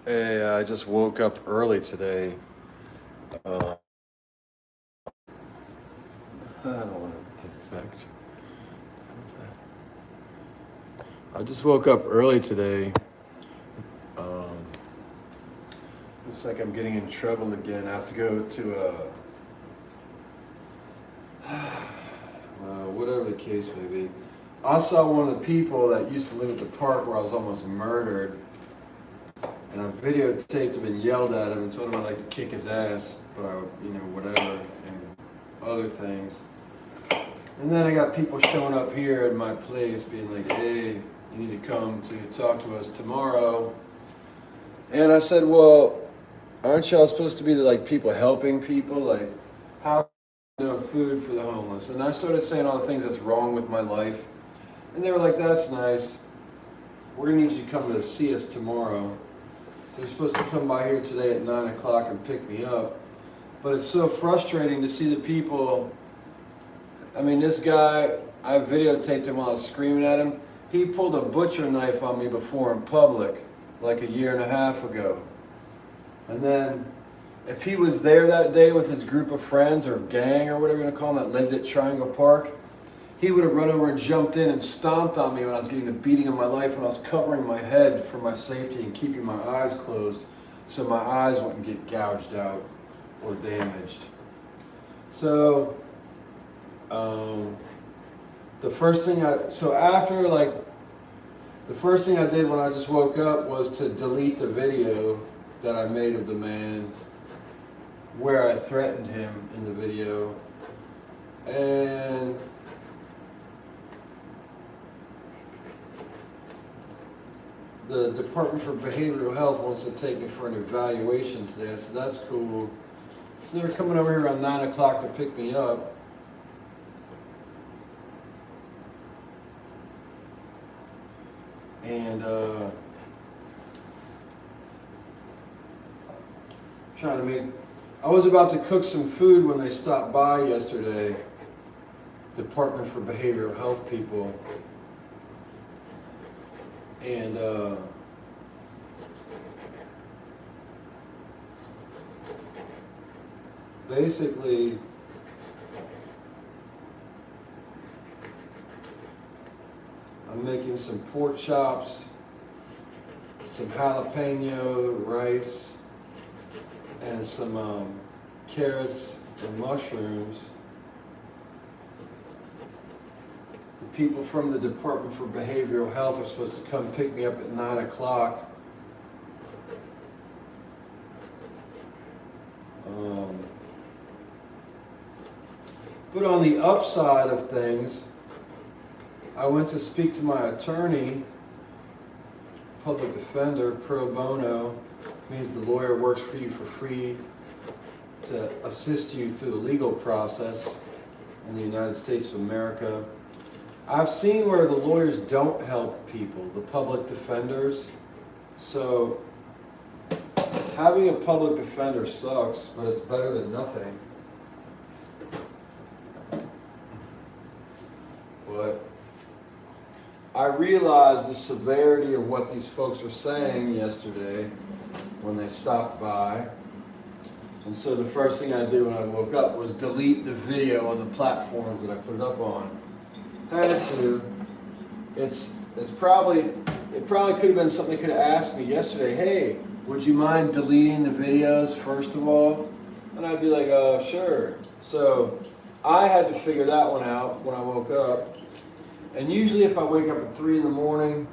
Hey, I just woke up early today. I don't want to infect. What's that? I just woke up early today. Um, Looks like I'm getting in trouble again. I have to go to whatever the case may be. I saw one of the people that used to live at the park where I was almost murdered. And I videotaped him and yelled at him and told him I'd like to kick his ass, but I would, whatever, and other things. And then I got people showing up here at my place being like, hey, you need to come to talk to us tomorrow. And I said, well, aren't y'all supposed to be like people helping people? Like, how doing food for the homeless? And I started saying all the things that's wrong with my life. And they were like, that's nice. We're gonna need you to come to see us tomorrow. So they're supposed to come by here today at 9 o'clock and pick me up. But it's so frustrating to see the people. I mean, this guy, I videotaped him while I was screaming at him. He pulled a butcher knife on me before in public, like a year and a half ago. And then, if he was there that day with his group of friends or gang or whatever you're gonna call them that lived at Triangle Park, he would have run over and jumped in and stomped on me when I was getting the beating of my life, when I was covering my head for my safety and keeping my eyes closed so my eyes wouldn't get gouged out or damaged. So, the first thing I did when I just woke up was to delete the video that I made of the man where I threatened him in the video. And the Department for Behavioral Health wants to take me for an evaluation today, so that's cool. So they're coming over here around 9 o'clock to pick me up. And I was about to cook some food when they stopped by yesterday, Department for Behavioral Health people. And basically, I'm making some pork chops, some jalapeno rice, and some carrots and mushrooms. The people from the Department for Behavioral Health are supposed to come pick me up at 9 o'clock. But on the upside of things, I went to speak to my attorney, public defender, pro bono. Means the lawyer works for you for free to assist you through the legal process in the United States of America. I've seen where the lawyers don't help people, the public defenders. So having a public defender sucks, but it's better than nothing. But I realized the severity of what these folks were saying yesterday when they stopped by. And so the first thing I did when I woke up was delete the video on the platforms that I put it up on. I had to. It probably could have been something they could have asked me yesterday. Hey, would you mind deleting the videos first of all? And I'd be like, sure. So I had to figure that one out when I woke up. And usually if I wake up at 3 in the morning,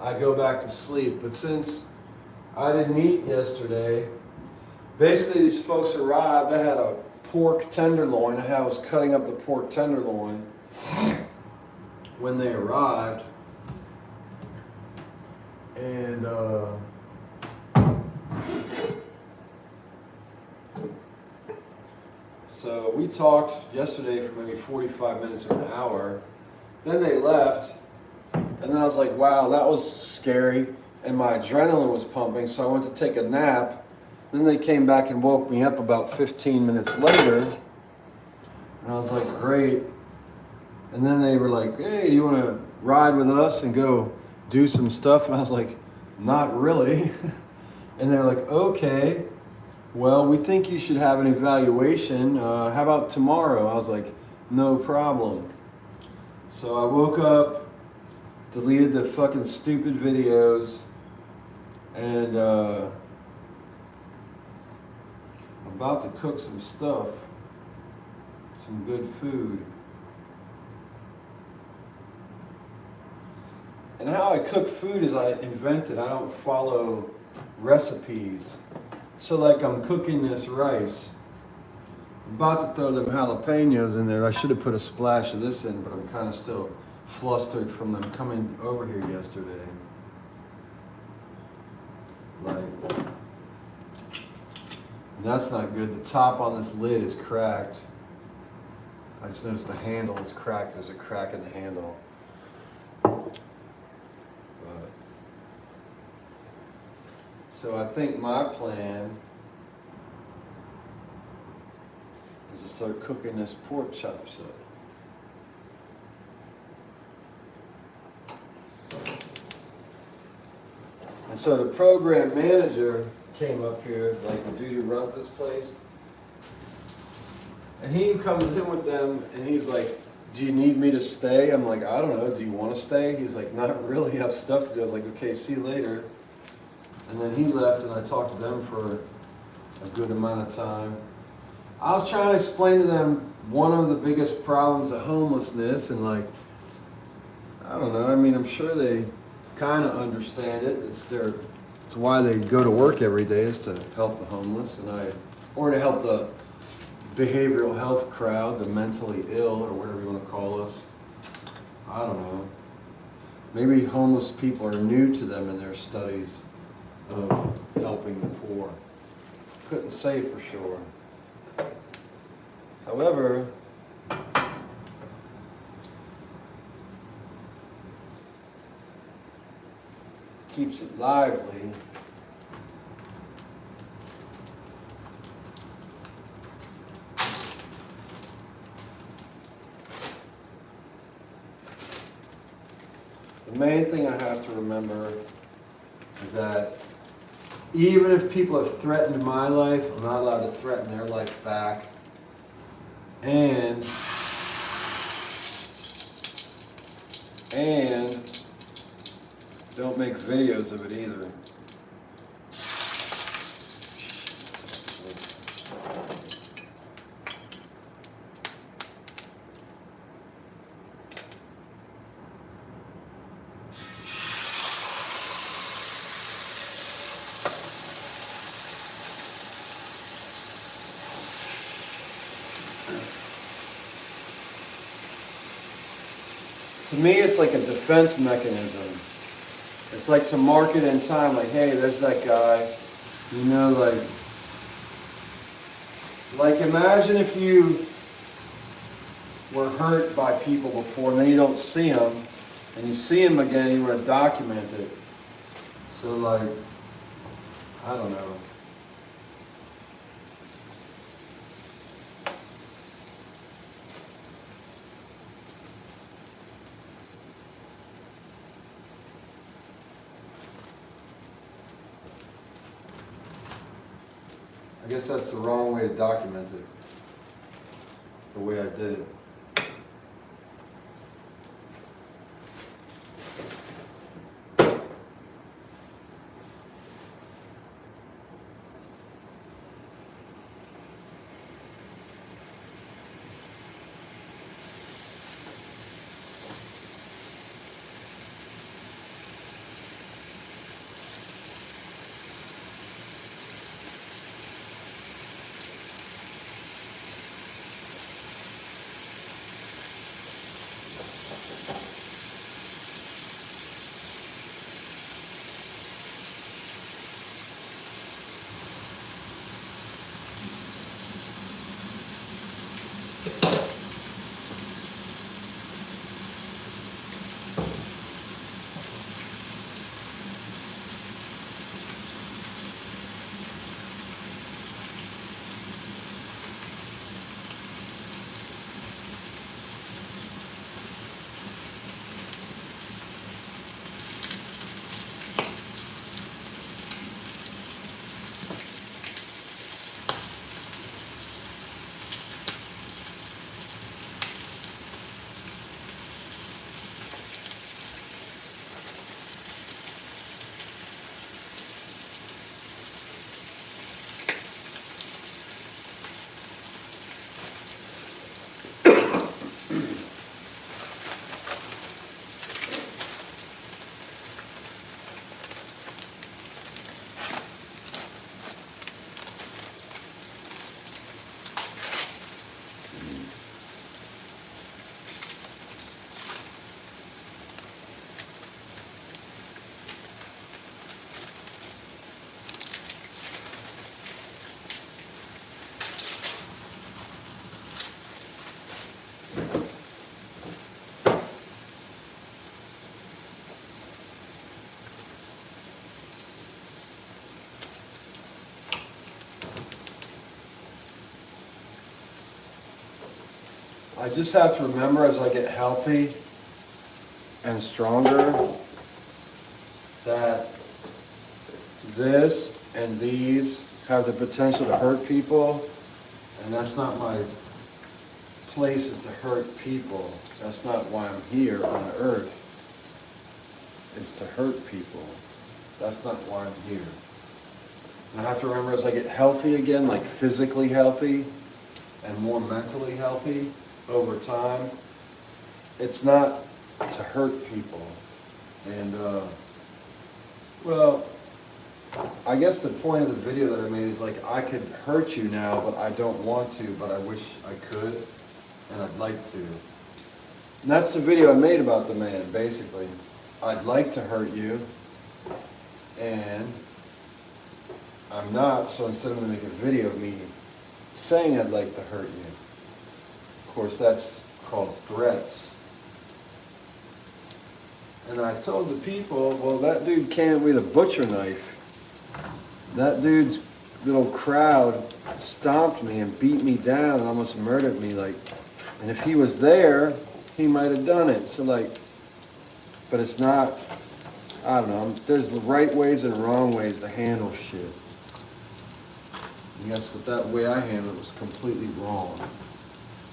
I go back to sleep. But since I didn't eat yesterday, basically these folks arrived. I had a pork tenderloin. I was cutting up the pork tenderloin when they arrived. And so we talked yesterday for maybe 45 minutes or an hour. Then they left, and then I was like, wow, that was scary, and my adrenaline was pumping, so I went to take a nap. Then they came back and woke me up about 15 minutes later, and I was like, great. And then they were like, hey, do you want to ride with us and go do some stuff? And I was like, not really. And they're like, okay, well, we think you should have an evaluation. How about tomorrow? I was like, no problem. So I woke up, deleted the fucking stupid videos, and about to cook some stuff, some good food. And how I cook food is I invented. I don't follow recipes. So like I'm cooking this rice. I'm about to throw them jalapenos in there. I should have put a splash of this in, but I'm kind of still flustered from them coming over here yesterday. Like, that's not good. The top on this lid is cracked. I just noticed the handle is cracked. There's a crack in the handle. So I think my plan is to start cooking this pork chops up. And so the program manager came up here, like the dude who runs this place, and he comes in with them and he's like, do you need me to stay? I'm like, I don't know, do you want to stay? He's like, not really, I have stuff to do. I was like, okay, see you later. And then he left and I talked to them for a good amount of time. I was trying to explain to them one of the biggest problems of homelessness, and like, I don't know, I mean, I'm sure they kind of understand it. It's why they go to work every day, is to help the homeless, or to help the behavioral health crowd, the mentally ill, or whatever you want to call us. I don't know. Maybe homeless people are new to them in their studies of helping the poor. Couldn't say for sure. However, keeps it lively. The main thing I have to remember is that even if people have threatened my life, I'm not allowed to threaten their life back. And don't make videos of it either. To me, it's like a defense mechanism. It's like to mark it in time, like, hey, there's that guy. You know, like imagine if you were hurt by people before and then you don't see them, and you see them again, you want to document it. So like, I don't know. I guess that's the wrong way to document it, the way I did it. I just have to remember as I get healthy and stronger that this and these have the potential to hurt people, and that's not my place, is to hurt people. That's not why I'm here on earth. It's to hurt people. That's not why I'm here. And I have to remember as I get healthy again, like physically healthy and more mentally healthy over time, it's not to hurt people. And, well, I guess the point of the video that I made is like, I could hurt you now, but I don't want to, but I wish I could, and I'd like to. And that's the video I made about the man, basically. I'd like to hurt you, and I'm not, so instead I'm going to make a video of me saying I'd like to hurt you. Of course, that's called threats. And I told the people, well, that dude came with a butcher knife. That dude's little crowd stomped me and beat me down and almost murdered me. Like, and if he was there, he might have done it. So like, but it's not, I don't know, there's the right ways and wrong ways to handle shit. And guess what, that way I handled it was completely wrong.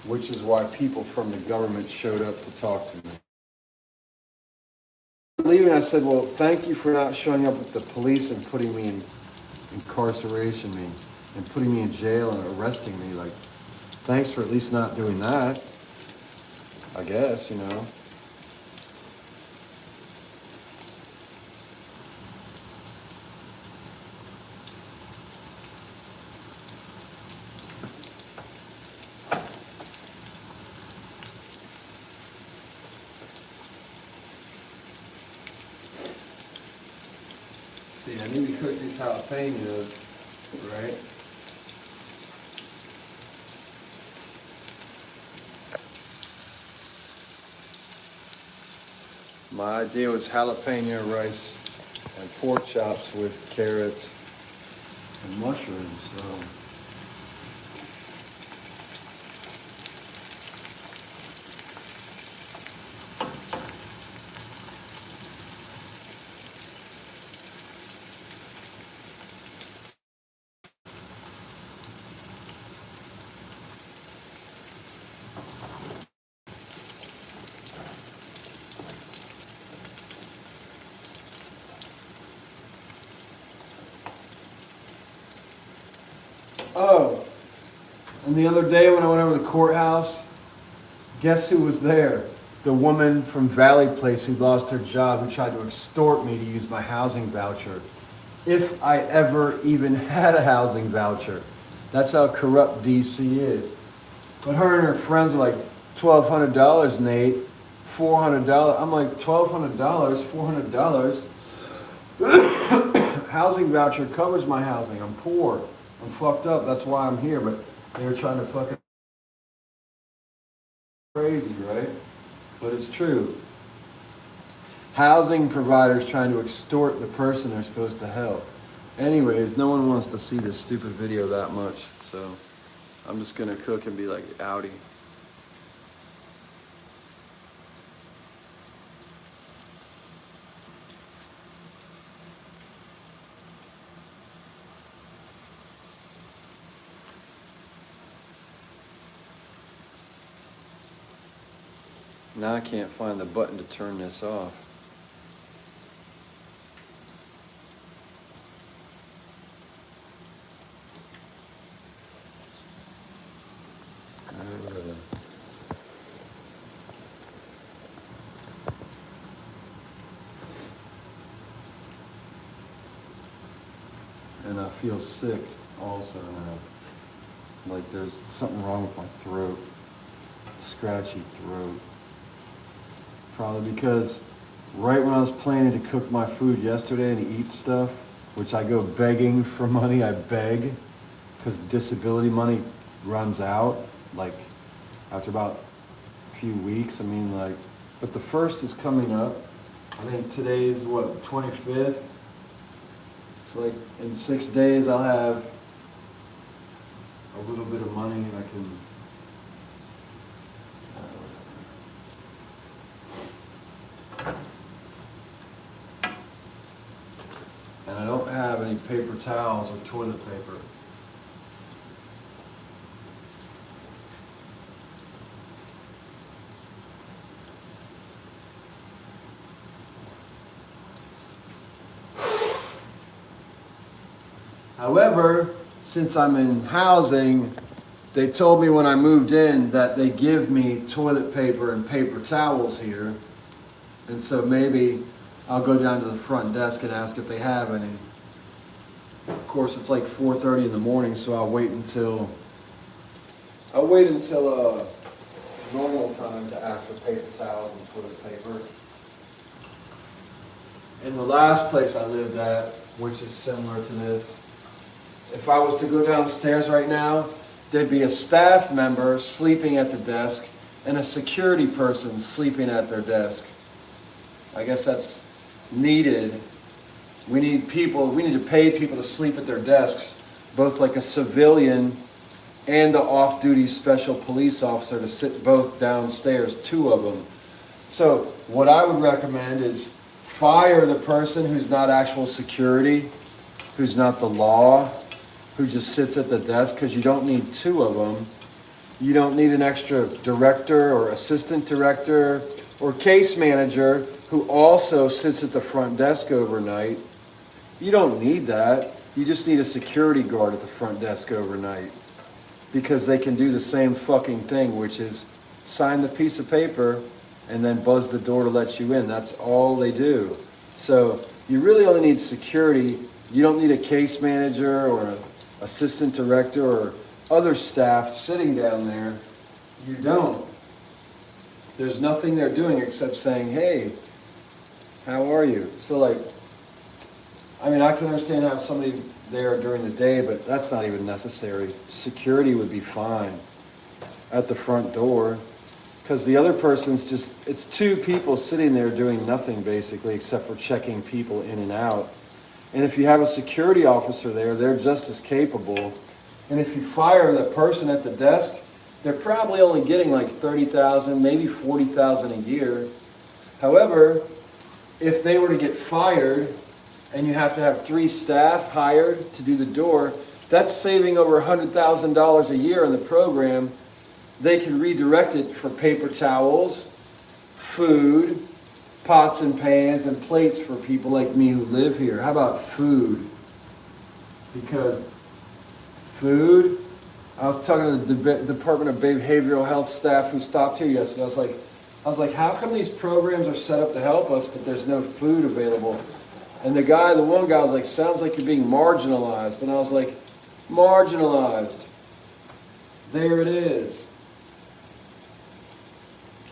Which is why people from the government showed up to talk to me. Leaving, I said, well, thank you for not showing up with the police and putting me in incarceration, and putting me in jail and arresting me. Like, thanks for at least not doing that, I guess, you know. See, I need to cook these jalapenos, right? My idea was jalapeno rice and pork chops with carrots and mushrooms, so. Oh, and the other day when I went over to the courthouse, guess who was there? The woman from Valley Place who lost her job, who tried to extort me to use my housing voucher. If I ever even had a housing voucher. That's how corrupt DC is. But her and her friends were like, $1,200, Nate, $400. I'm like, $1,200, $400? Housing voucher covers my housing. I'm poor. I'm fucked up. That's why I'm here. But they were trying to fucking crazy, right? But it's true. Housing providers trying to extort the person they're supposed to help. Anyways, no one wants to see this stupid video that much, so I'm just gonna cook and be like, outie. Now I can't find the button to turn this off. And I feel sick also now. Like there's something wrong with my throat. Scratchy throat. Probably because right when I was planning to cook my food yesterday and eat stuff, which I go begging for money, I beg, because disability money runs out, like, after about a few weeks. I mean, like, but the 1st is coming up. I think today's, what, 25th? So, like, in 6 days I'll have a little bit of money and I can paper towels or toilet paper. However, since I'm in housing, they told me when I moved in that they give me toilet paper and paper towels here. And so maybe I'll go down to the front desk and ask if they have any. Of course, it's like 4:30 in the morning, so I'll wait until normal time to ask for paper towels and toilet paper. In the last place I lived at, which is similar to this, if I was to go downstairs right now, there'd be a staff member sleeping at the desk and a security person sleeping at their desk. I guess that's needed. We need to pay people to sleep at their desks, both like a civilian and the off-duty special police officer to sit both downstairs, 2 of them. So what I would recommend is fire the person who's not actual security, who's not the law, who just sits at the desk, because you don't need 2 of them. You don't need an extra director or assistant director or case manager who also sits at the front desk overnight. You don't need that. You just need a security guard at the front desk overnight, because they can do the same fucking thing, which is sign the piece of paper and then buzz the door to let you in. That's all they do. So you really only need security. You don't need a case manager or an assistant director or other staff sitting down there. You don't. There's nothing they're doing except saying, hey, how are you? So like, I mean, I can understand having somebody there during the day, but that's not even necessary. Security would be fine at the front door, because the other person's just, it's 2 people sitting there doing nothing basically except for checking people in and out. And if you have a security officer there, they're just as capable. And if you fire the person at the desk, they're probably only getting like $30,000, maybe $40,000 a year. However, if they were to get fired and you have to have 3 staff hired to do the door, that's saving over $100,000 a year in the program. They can redirect it for paper towels, food, pots and pans and plates for people like me who live here. How about food? Because food, I was talking to the Department of Behavioral Health staff who stopped here yesterday. I was like, how come these programs are set up to help us, but there's no food available? And the one guy was like, sounds like you're being marginalized. And I was like, marginalized. There it is.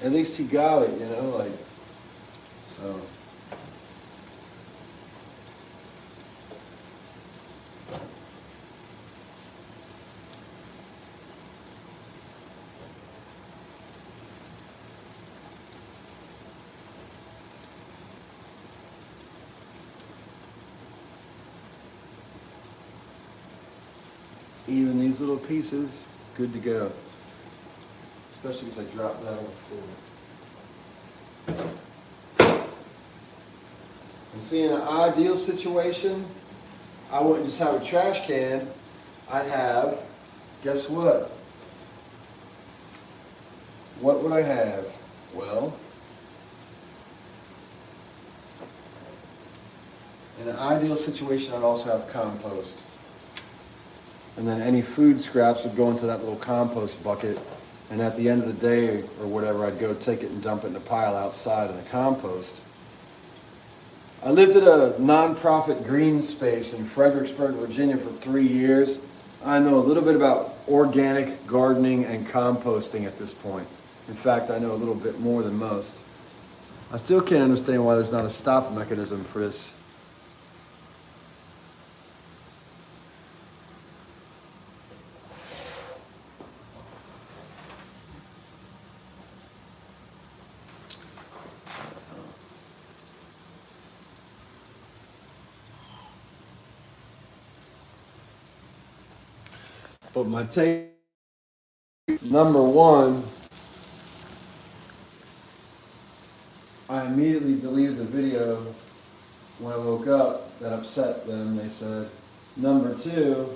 At least he got it, you know, like, so. Even these little pieces, good to go. Especially because I dropped that on the floor. And see, in an ideal situation, I wouldn't just have a trash can. I'd have, guess what? What would I have? Well, in an ideal situation, I'd also have compost. And then any food scraps would go into that little compost bucket. And at the end of the day or whatever, I'd go take it and dump it in a pile outside in the compost. I lived at a nonprofit green space in Fredericksburg, Virginia for 3 years. I know a little bit about organic gardening and composting at this point. In fact, I know a little bit more than most. I still can't understand why there's not a stop mechanism for this. But my take, number one, I immediately deleted the video when I woke up. That upset them. They said, Number two,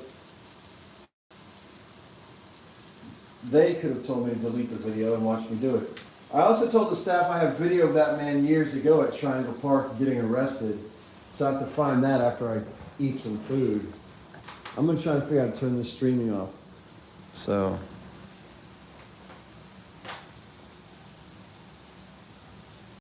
they could have told me to delete the video and watch me do it. I also told the staff I have video of that man years ago at Triangle Park getting arrested. So I have to find that after I eat some food. I'm gonna try and figure out how to turn this streaming off. So.